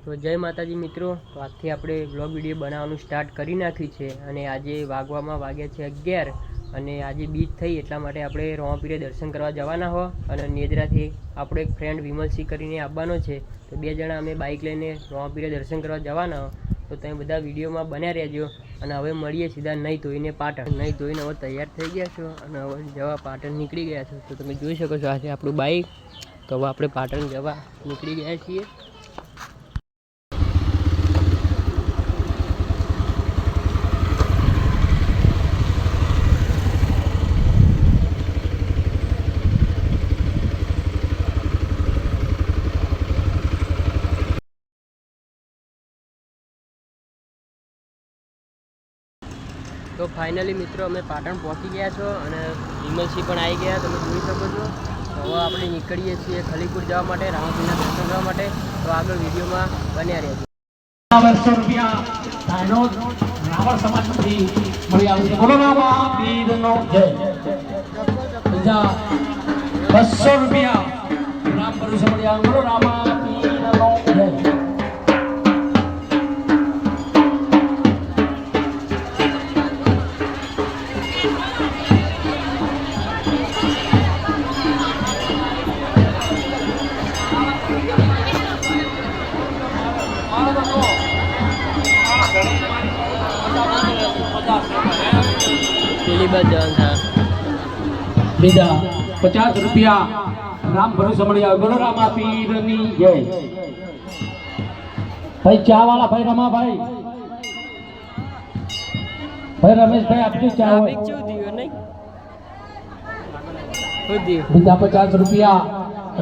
તો જય માતાજી મિત્રો, તો આજથી આપણે બ્લોગ વિડીયો બનાવવાનું સ્ટાર્ટ કરી નાખ્યું છે અને આજે વાગ્યા છે 11 અને આજે બીચ થઈ એટલા માટે આપણે રોમાપીરે દર્શન કરવા જવાના હો અને નેદરાથી આપણો એક ફ્રેન્ડ વિમલસિંહ કરીને આવવાનો છે. તો બે જણા અમે બાઇક લઈને રોમાપીરે દર્શન કરવા જવાના હો. તો તમે બધા વિડીયોમાં બન્યા રહેજો અને હવે મળીએ સીધા નહીં ધોઈને પાટણ. નહીં ધોઈને હવે તૈયાર થઈ ગયા છો અને હવે જવા પાટણ નીકળી ગયા છો. તો તમે જોઈ શકો છો આ છે આપણું બાઇક. તો હવે આપણે પાટણ જવા નીકળી ગયા છીએ. તો ફાઇનલી મિત્રો અમે પાટણ પહોંચી ગયા છો અને વિમલસિંહ પણ આવી ગયા, તમે જોઈ શકો છો. તો હવે આપણે નીકળીએ છીએ ખલીપુર જવા માટે, રામાપીરના દર્શન કરવા માટે. તો આગળ વિડીયોમાં બન્યા રહેજો. 200 રૂપિયા રાવણ સમાજમાંથી મળી આવે છે. બોલો રામાપીરનો જય. બીજા 200 રૂપિયા રામ ભરોસે મળી આવે. બોલો રામાપીરનો જય. પેલી બાદ જવાનું થાય. બીજા 50 રૂપિયા રામ ભરોસે મળી આવે. બોલો રામાપીરની જય. ભાઈ ચા વાળા ભાઈ રમાભાઈ, ભાઈ રમેશભાઈ આપજો ચા હોય. બીજા 50 રૂપિયા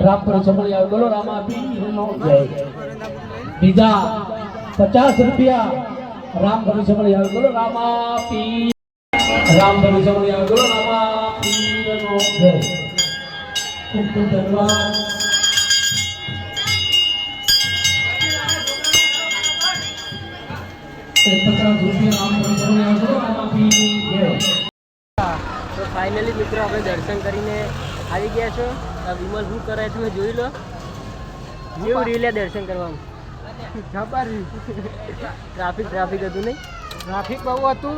રામ ભરોસે મળી આવે. બોલો રામાપીરનો જય. બીજા 50 રૂપિયા રામ ભરોસે મળી આવે. બોલો રામાપીર. રામ ભરોસે મળી આવે. બોલો રામાપીરનો જય. ખૂબ ખૂબ ધન્યવાદ. તો ફાઇનલી મિત્રો આપણે દર્શન કરીને આવી ગયા છો. વિમલ શું કરે તમે જોઈ લો. કેવું રીલે દર્શન કરવાનું. ખબર ટ્રાફિક હતું નહીં? ટ્રાફિક બહુ હતું.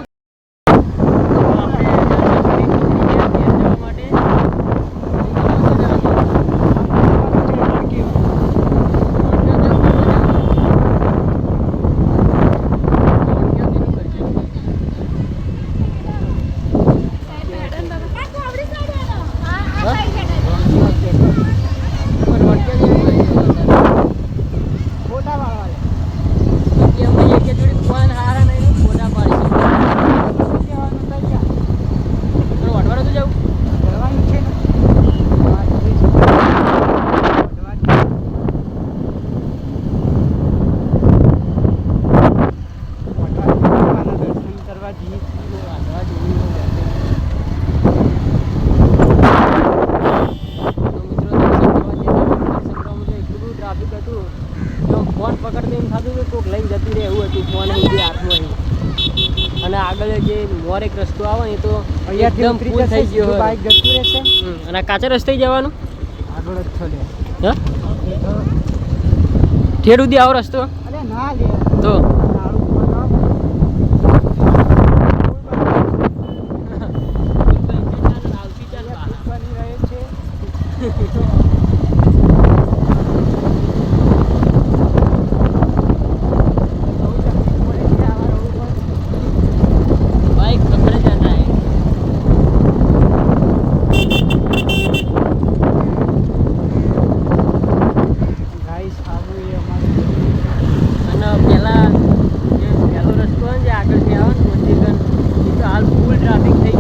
ફોન પકડते એમ થતું હતું કોક લઈને જતી રહે એવું હતું. ફોન હાથમાં અને આગળ જે મોર એક રસ્તો આવે ને તો એકદમ ફૂલ થઈ ગયો. બાઇક જતું રહેશે અને કાચા રસ્તે જવાનું આગળ જ છો લે. હા ઠેર સુધી આવો રસ્તો અરે ના લે તો પહેલો રસ્તો હોય ને જે આગળથી આવે ને મંદિર તો હાલ ફૂલ ટ્રાફિક થઈ